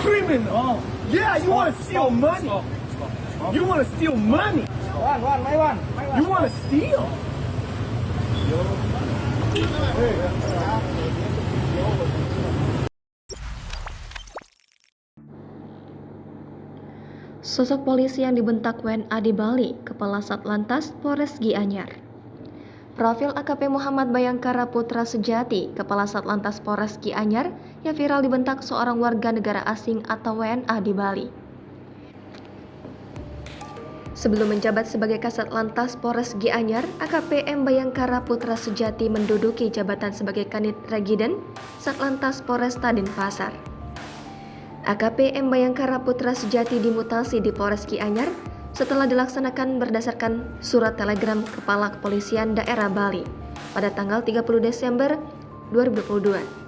criminal. Yeah, you want to steal money. You want to steal money. You want to steal. Sosok polisi yang dibentak WNA di Bali, Kepala Satlantas Polres Gianyar. Profil AKP Muhammad Bayangkara Putra Sejati, Kepala Satlantas Polres Gianyar, yang viral dibentak seorang warga negara asing atau WNA di Bali. Sebelum menjabat sebagai Kasat Lantas Polres Gianyar, AKP M Bayangkara Putra Sejati menduduki jabatan sebagai Kanit Regiden Satlantas Polresta Denpasar. AKP M Bayangkara Putra Sejati dimutasi di Polres Gianyar setelah dilaksanakan berdasarkan surat telegram Kepala Kepolisian Daerah Bali pada tanggal 30 Desember 2022.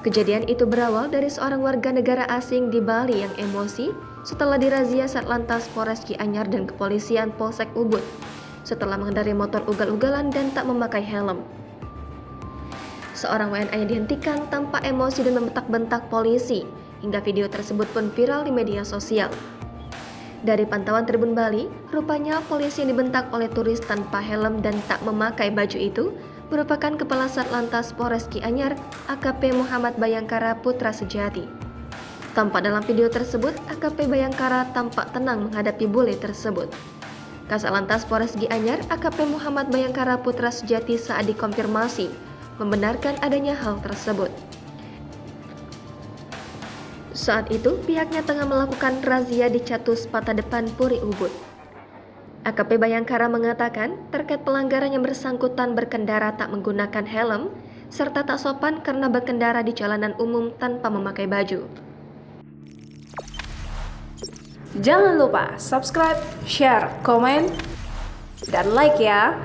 Kejadian itu berawal dari seorang warga negara asing di Bali yang emosi setelah dirazia Satlantas Polres Gianyar dan Kepolisian Polsek Ubud setelah mengendarai motor ugal-ugalan dan tak memakai helm. Seorang WNA yang dihentikan tanpa emosi dan membentak-bentak polisi, hingga video tersebut pun viral di media sosial. Dari pantauan Tribun Bali, rupanya polisi yang dibentak oleh turis tanpa helm dan tak memakai baju itu merupakan Kepala Satlantas Polres Gianyar AKP Muhammad Bayangkara Putra Sejati. Tampak dalam video tersebut, AKP Bayangkara tampak tenang menghadapi bule tersebut. Kasat Lantas Polres Gianyar AKP Muhammad Bayangkara Putra Sejati saat dikonfirmasi membenarkan adanya hal tersebut. Saat itu, pihaknya tengah melakukan razia di Catus Pata Depan Puri Ubud. AKP Bayangkara mengatakan terkait pelanggaran yang bersangkutan berkendara tak menggunakan helm, serta tak sopan karena berkendara di jalanan umum tanpa memakai baju. Jangan lupa subscribe, share, komen, dan like ya!